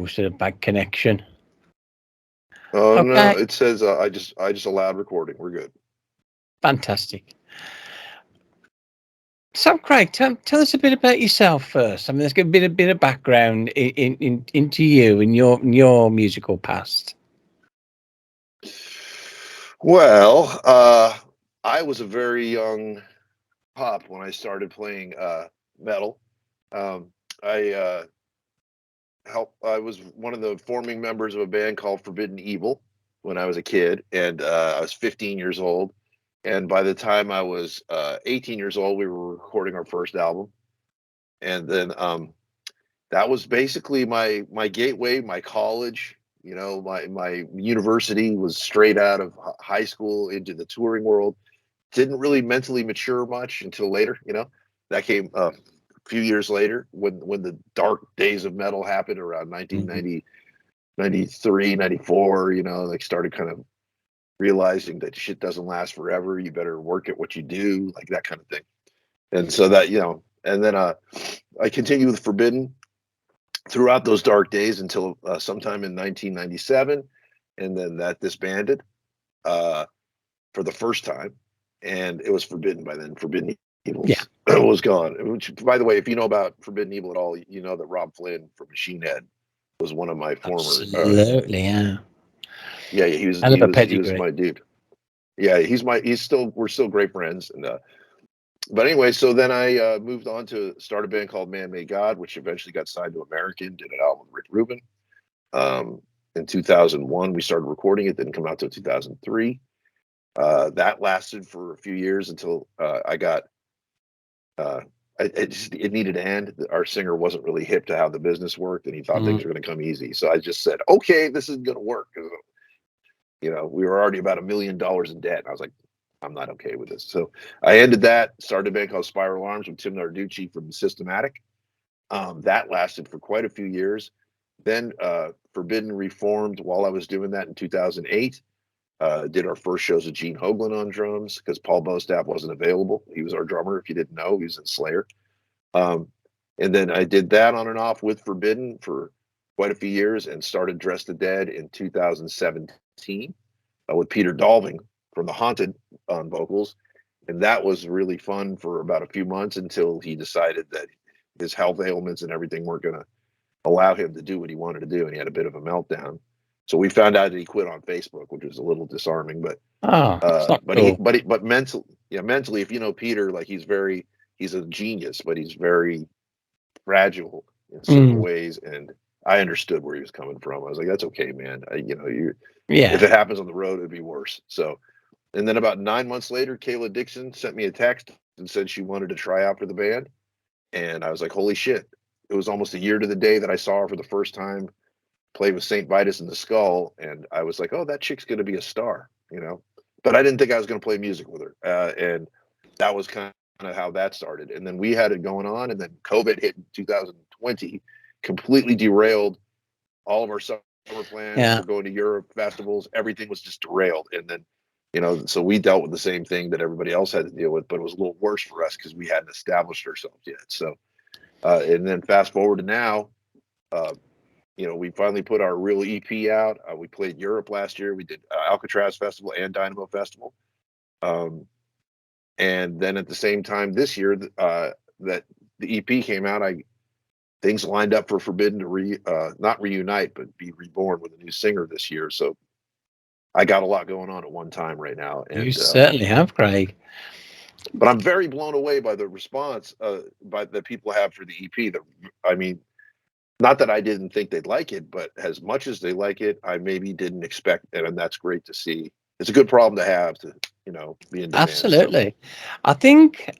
Was it a bad connection? Oh no, Okay, it says I just allowed recording. We're good. fantastic. So, Craig, tell us a bit about yourself first. I mean, let's get a bit of background into you and your musical past. Well, I was a very young pop when I started playing metal. Um, I I was one of the forming members of a band called Forbidden Evil when I was a kid, and I was 15 years old. And by the time I was 18 years old, we were recording our first album. And then that was basically my gateway, my college. You know, my university was straight out of high school into the touring world. Didn't really mentally mature much until later. You know, that came a few years later when the dark days of metal happened around Mhm. 1990, 93, 94. You know, like started kind of realizing that shit doesn't last forever. You better work at what you do, like that kind of thing. And so that, and then I continued with Forbidden throughout those dark days until sometime in 1997, and then that disbanded uh, for the first time, and it was Forbidden by then. Forbidden Yeah, Evils was gone. Which, by the way, if you know about Forbidden Evil at all, you know that Rob Flynn from Machine Head was one of my former. absolutely. Yeah, Yeah, hell of a he was pedigree. my dude. Yeah, he's still we're still great friends, and but anyway, so then I moved on to start a band called Man Made God, which eventually got signed to American. Did an album with Rick Rubin. Um, in 2001, we started recording it. Didn't come out till 2003. That lasted for a few years until I got. Uh, it needed to end. Our singer wasn't really hip to how the business worked, and he thought Mm. things were going to come easy. So I just said, "Okay, this isn't going to work." You know, we were already about $1 million in debt. And I was like, I'm not okay with this. So I ended that, started a band called Spiral Arms with Tim Narducci from Systematic. That lasted for quite a few years. Then Forbidden reformed while I was doing that in 2008. Did our first shows with Gene Hoglan on drums because Paul Bostaff wasn't available. He was our drummer. If you didn't know, he was in Slayer. Um, and then I did that on and off with Forbidden for quite a few years and started Dress the Dead in 2017 with Peter Dolving from The Haunted on vocals. And that was really fun for about a few months until he decided that his health ailments and everything weren't going to allow him to do what he wanted to do. And he had a bit of a meltdown. So we found out that he quit on Facebook, which was a little disarming, Oh, it's not cool. but mentally, yeah, mentally, if you know Peter, like he's a genius, but he's very fragile in certain Mm. ways. And I understood where he was coming from. I was like, that's okay, man. If Yeah. it happens on the road, it'd be worse. So, and then about 9 months later, Kayla Dixon sent me a text and said she wanted to try out for the band. And I was like, holy shit. It was almost a year to the day that I saw her for the first time play with St. Vitus and the Skull. And I was like, oh, that chick's going to be a star, you know? But I didn't think I was going to play music with her. And that was kind of how that started. And then we had it going on. And then COVID hit in 2020, completely derailed all of our summer plans Yeah. for going to Europe festivals. Everything was just derailed. And then, so we dealt with the same thing that everybody else had to deal with, but it was a little worse for us because we hadn't established ourselves yet. So, and then fast forward to now, uh, we finally put our real EP out. We played Europe last year. We did Alcatraz Festival and Dynamo Festival. Um, and then at the same time this year, that the EP came out, things lined up for Forbidden to not reunite, but be reborn with a new singer this year. So I got a lot going on at one time right now, You and certainly have, Craig. but I'm very blown away by the response by that people have for the EP. I mean, not that I didn't think they'd like it, but as much as they like it, I maybe didn't expect it, and that's great to see. It's a good problem to have to be in demand. So Absolutely. I think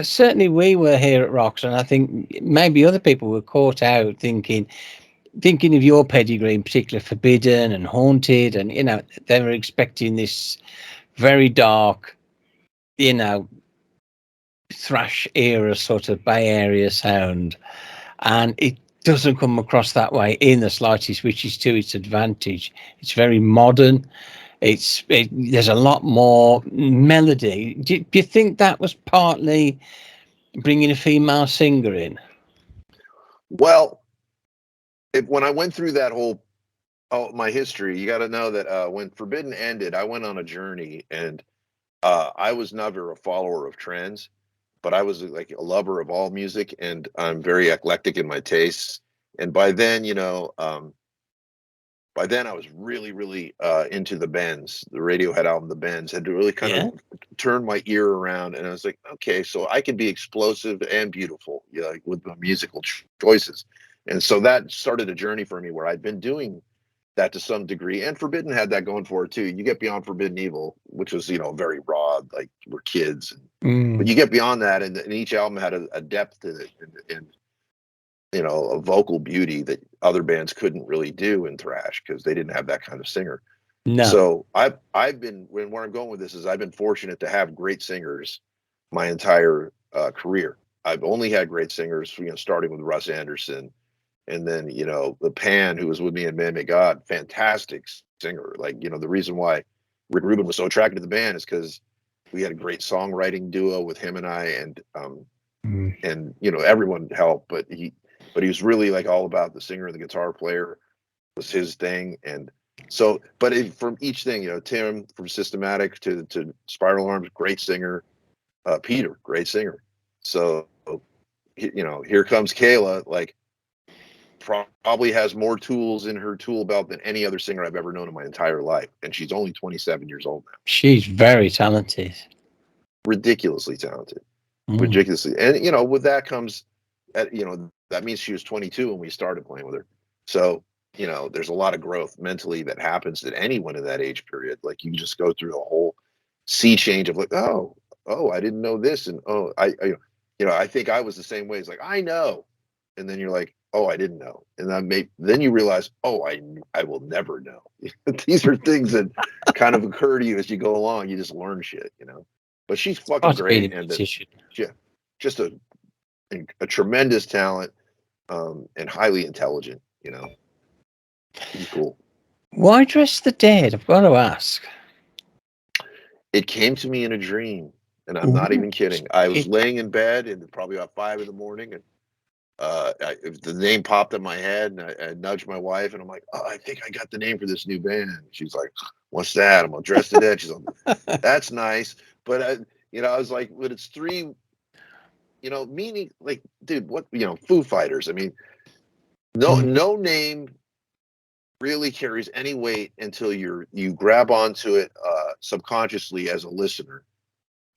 certainly we were here at ROX, and I think maybe other people were caught out thinking of your pedigree, in particular, Forbidden and Haunted, and they were expecting this very dark, you know, thrash era sort of Bay Area sound, and it doesn't come across that way in the slightest, which is to its advantage. It's very modern. There's a lot more melody. Do you think that was partly bringing a female singer in? well, when I went through that whole my history, you got to know that when Forbidden ended, I went on a journey, and I was never a follower of trends, but I was like a lover of all music, and I'm very eclectic in my tastes. And by then I was really, really into the Bends. The Radiohead album, The Bends, had to really kind of Yeah. turn my ear around, and I was like, okay, so I can be explosive and beautiful, like with my musical choices. And so that started a journey for me where I'd been doing that to some degree, and Forbidden had that going for it too. You get beyond Forbidden Evil, which was very raw, like we're kids, but Mm. you get beyond that, and each album had a depth to it, and a vocal beauty that other bands couldn't really do in thrash because they didn't have that kind of singer. No. So I've been where I'm going with this is I've been fortunate to have great singers my entire career. I've only had great singers, starting with Russ Anderson, and then the Pan, who was with me in Man May God, fantastic singer. Like the reason why Rick Rubin was so attracted to the band is because we had a great songwriting duo with him and I, Mm. and everyone helped, but he was really like all about the singer and the guitar player was his thing. And so, but from each thing, Tim from Systematic to Spiral Arms, great singer. Peter, great singer. So here comes Kayla, like probably has more tools in her tool belt than any other singer I've ever known in my entire life, and she's only 27 years old now. She's very talented. Ridiculously talented. Mm. Ridiculously. And with that comes that means she was 22 when we started playing with her. So there's a lot of growth mentally that happens at anyone in that age period. Like you just go through a whole sea change of like, oh, I didn't know this, and oh, I think I was the same way. It's like I know, and then you're like, oh, I didn't know, and then you realize, oh, I will never know. These are things that kind of occur to you as you go along. You just learn shit. But she's fucking Part of being a great, and musician. yeah, just a tremendous talent, and highly intelligent. She's cool. Why dress the dead? I've got to ask. It came to me in a dream, and I'm not Ooh, even kidding. I was it, laying in bed, and probably about 5 in the morning, and the name popped in my head, and I nudged my wife, and I'm like, "Oh, I think I got the name for this new band." She's like, "What's that?" I'm all dressed to death. She's like, "That's nice," but I was like, "But it's three." Meaning like, dude, what, Foo Fighters. I mean, no name really carries any weight until you grab onto it subconsciously as a listener,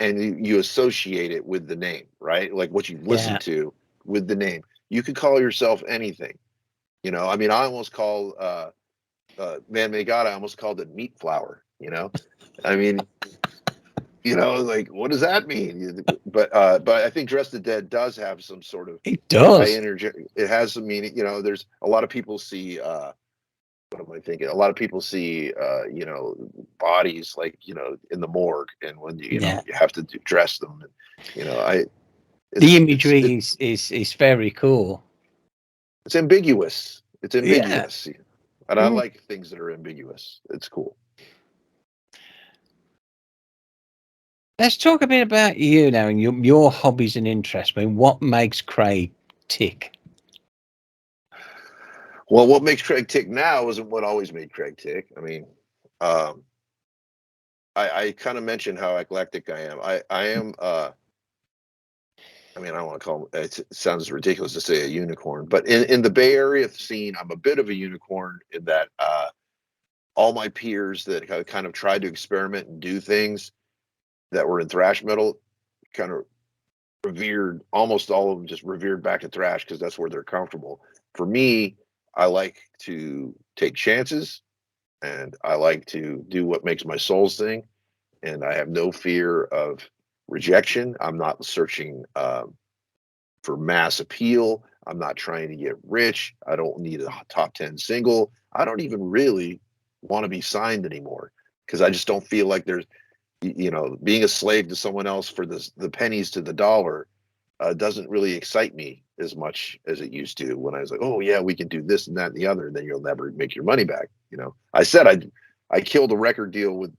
and you associate it with the name, right? Like what you've yeah. listened to with the name. You could call yourself anything. I mean, I almost call Man May God, I almost called it Meat Flour. I mean, like what does that mean? But I think Dress the Dead does have some sort of It high does. energy. It has some meaning. There's a lot of people see what am I thinking? A lot of people see, bodies like, in the morgue, and when Yeah. you have to dress them, and I, The it's imagery is very cool. it's ambiguous. It's Yeah. ambiguous, and I Mm. like things that are ambiguous. It's cool. Let's talk a bit about you now and your hobbies and interests. I mean, what makes Craig tick? Well, what makes Craig tick now isn't what always made Craig tick. I mean, um, I kind of mentioned how eclectic I am. I am. I mean, I don't want to call it sounds ridiculous to say a unicorn, but in the Bay Area scene, I'm a bit of a unicorn in that all my peers that have kind of tried to experiment and do things that were in thrash metal kind of revered, almost all of them just revered back to thrash because that's where they're comfortable. For me, I like to take chances, and I like to do what makes my soul sing, and I have no fear of rejection. I'm not searching for mass appeal. I'm not trying to get rich. I don't need a top 10 single. I don't even really want to be signed anymore because I just don't feel like there's, being a slave to someone else for the pennies to the dollar doesn't really excite me as much as it used to when I was like, oh yeah, we can do this and that and the other, and then you'll never make your money back. I said I killed a record deal with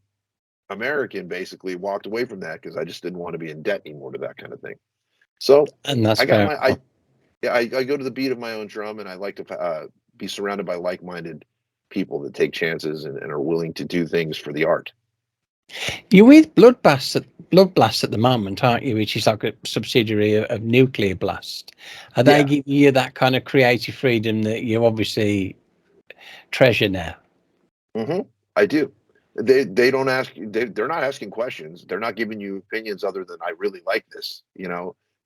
American, basically walked away from that because I just didn't want to be in debt anymore to that kind of thing. So And that's I got fair my enough. I go to the beat of my own drum, and I like to be surrounded by like-minded people that take chances and are willing to do things for the art. You're with Blood Blast at the moment, aren't you? Which is like a subsidiary of Nuclear Blast. Are they Yeah. giving you that kind of creative freedom that you obviously treasure now? I do. They don't ask. They're not asking questions. They're not giving you opinions other than I really like this.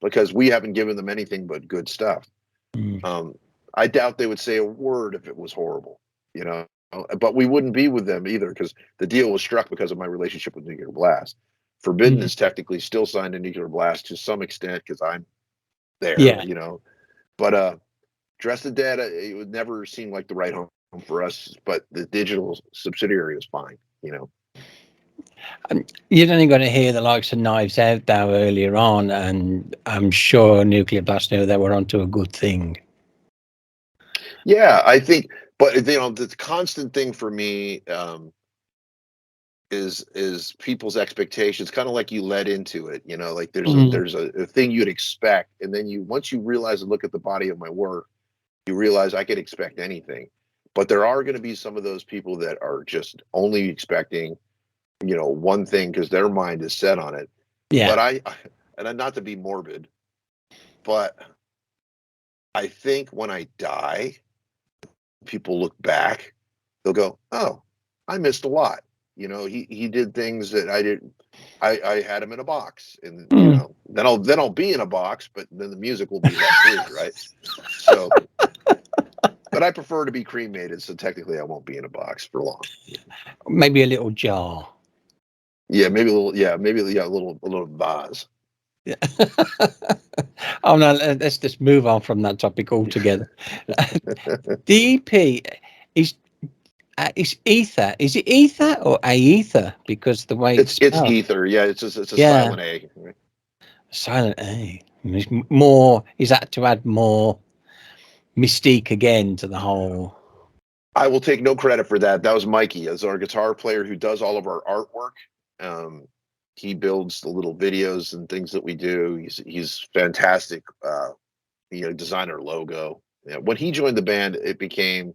Because we haven't given them anything but good stuff. Mm. I doubt they would say a word if it was horrible. But we wouldn't be with them either because the deal was struck because of my relationship with Nuclear Blast. Forbidden Mm. is technically still signed to Nuclear Blast to some extent because I'm there. Yeah. But Dress the Dead, it would never seem like the right home for us. But the digital subsidiary is fine. You're only going to hear the likes of Knives Out though earlier on, and I'm sure Nuclear Blast knew they were onto a good thing. Yeah, I think, but the constant thing for me is people's expectations, kind of like you led into it. Like Mm. there's a thing you'd expect, and then once you realize and look at the body of my work, you realize I could expect anything. But there are going to be some of those people that are just only expecting, one thing because their mind is set on it. Yeah. But and not to be morbid, but I think when I die, people look back, they'll go, "Oh, I missed a lot." He did things that I didn't. I had him in a box, and Mm. then I'll be in a box, but then the music will be left free, right? So, but I prefer to be cremated, so technically I won't be in a box for long. Maybe a little jar. Yeah, maybe a little. Yeah, maybe a little vase. Yeah. Oh no, let's just move on from that topic altogether. The EP is Ether. Is it Ether or Aether? Because the way it's It's spelled. ether. Yeah, it's a Yeah, silent A. Right? silent A. It's more. Is that to add more mystique again to the whole? I will take no credit for that. That was Mikey, as our guitar player who does all of our artwork. Um, he builds the little videos and things that we do. He's fantastic. Designed our logo. Yeah, when he joined the band, it became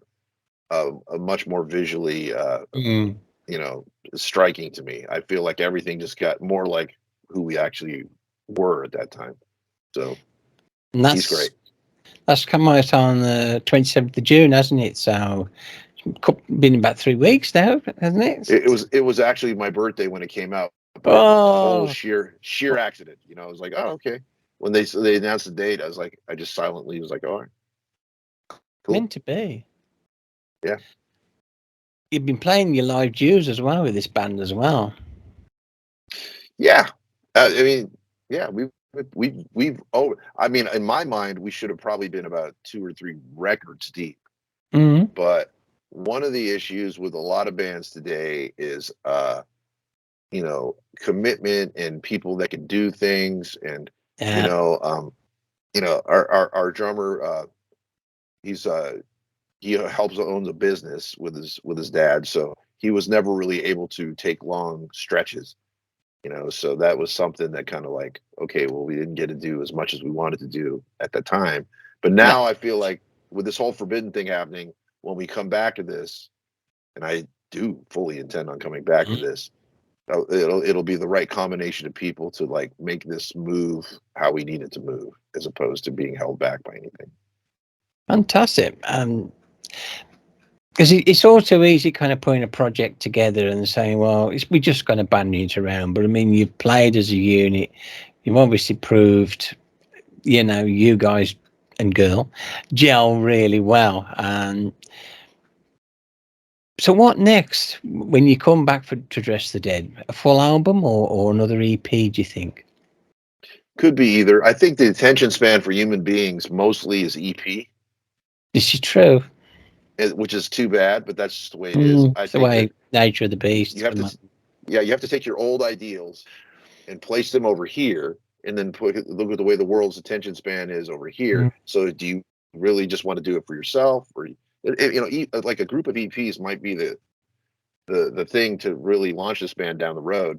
a much more visually, Mm. you know, striking to me. I feel like everything just got more like who we actually were at that time. So And he's great. that's come out on the 27th of June, hasn't it? So been about 3 weeks now, hasn't it? It was actually my birthday when it came out, but it was a total Oh, sheer accident. I was like, oh, okay. When they announced the date, I just silently was like, all right, cool, meant to be. yeah, You've been playing your live dues as well with this band as well. yeah. I mean, yeah, we've oh, I mean, in my mind, we should have probably been about 2 or 3 records deep. Mm. But one of the issues with a lot of bands today is, commitment and people that can do things, and you Yeah. know, um, our drummer, he's he helps owns a business with his dad, so he was never really able to take long stretches. So that was something that kind of like, okay, well, we didn't get to do as much as we wanted to do at the time. But No. now I feel like with this whole forbidden thing happening, when we come back to this, and I do fully intend on coming back to Mm. this, it'll be the right combination of people to like make this move how we need it to move, as opposed to being held back by anything. Fantastic. Because it's all too easy kind of putting a project together and saying, well, we're just going to bandage around. But I mean, you've played as a unit. You've obviously proved, you guys and girl gel really well. And so what next when you come back to Dress the Dead? A full album or another EP, do you think? Could be either. I think the attention span for human beings mostly is EP, This is true. which is too bad, but that's just the way it is. I It's the think that way nature of the beast you at have the to, moment. yeah, you have to take your old ideals and place them over here, and then look at the way the world's attention span is over here. Mm. So, do you really just want to do it for yourself, or like a group of EPs might be the thing to really launch this band down the road.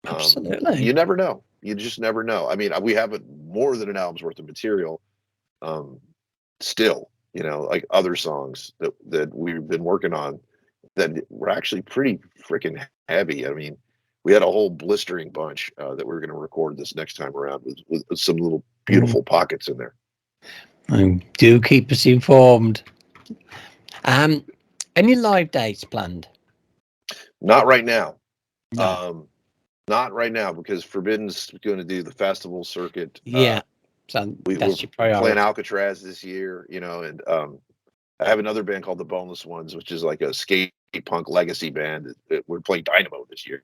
You Absolutely. never know. You just never know. I mean, we have more than an album's worth of material, um, still. like other songs that we've been working on that were actually pretty freaking heavy. I mean, we had a whole blistering bunch that we're going to record this next time around with some little Mm. beautiful pockets in there. Do keep us informed. Um, any live dates planned? Not right now. No. Um, Not right now because Forbidden's going to do the festival circuit. Yeah. So We're that's your playing priority. Alcatraz this year, and I have another band called the Boneless Ones, which is like a skate punk legacy band. We're playing Dynamo this year,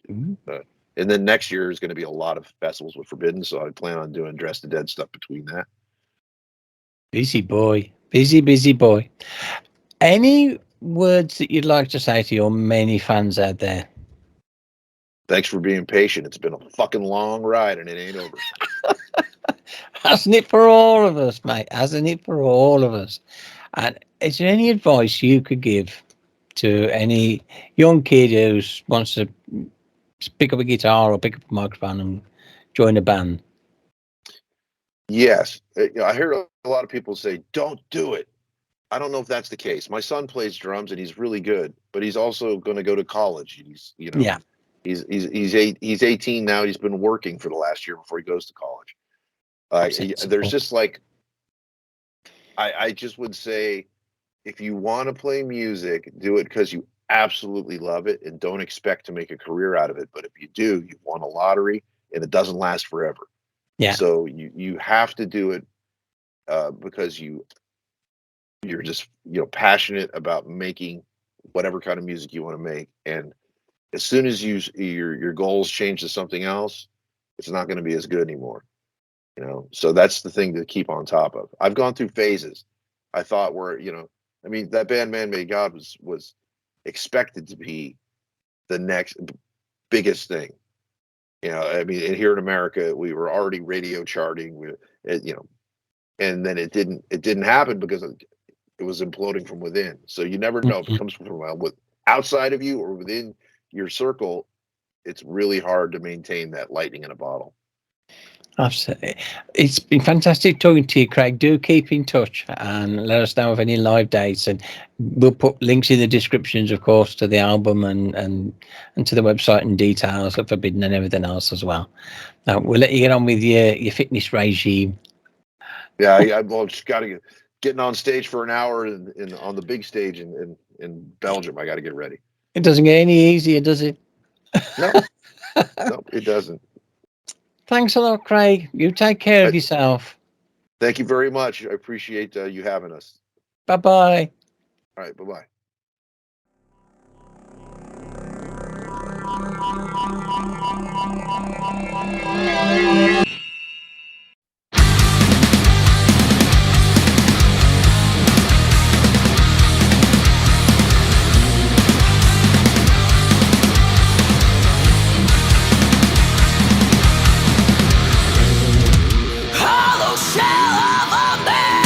Mm. uh, and then next year is going to be a lot of festivals with Forbidden. So I plan on doing Dress to Dead stuff between that. Busy boy. Busy boy. Any words that you'd like to say to your many fans out there? Thanks for being patient. It's been a fucking long ride, and it ain't over. Hasn't it for all of us, mate? Hasn't it for all of us? And is there any advice you could give to any young kid who wants to pick up a guitar or pick up a microphone and join a band? Yes, I hear a lot of people say, "Don't do it." I don't know if that's the case. My son plays drums and he's really good, but he's also going to go to college. Yeah, He's 18 now. He's been working for the last year before he goes to college. There's sensible. just like I just would say, if you want to play music, do it because you absolutely love it and don't expect to make a career out of it. But if you do, you've won a lottery and it doesn't last forever. Yeah, So you have to do it because you're just passionate about making whatever kind of music you want to make. And as soon as your goals change to something else, it's not going to be as good anymore. So that's the thing to keep on top of. I've gone through phases. I thought I mean, that band Man Made God was expected to be the next biggest thing. I mean, and here in America, we were already radio charting. And then it didn't happen because it was imploding from within. So you never know if it mhm, comes from outside of you or within your circle. It's really hard to maintain that lightning in a bottle. absolutely. It's been fantastic talking to you, Craig. Do keep in touch and let us know of any live dates, and we'll put links in the descriptions, of course, to the album and to the website and details of Forbidden and everything else as well. Now we'll let you get on with your fitness regime. Yeah, well, just got to getting on stage for an hour on the big stage in Belgium. I got to get ready. It doesn't get any easier, does it? No, no, it doesn't. Thanks a lot, Craig. You take care I, of yourself. Thank you very much. I appreciate you having us. Bye bye. All right, bye bye. Hollow shell of a man.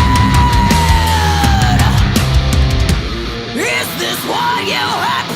Is this what you had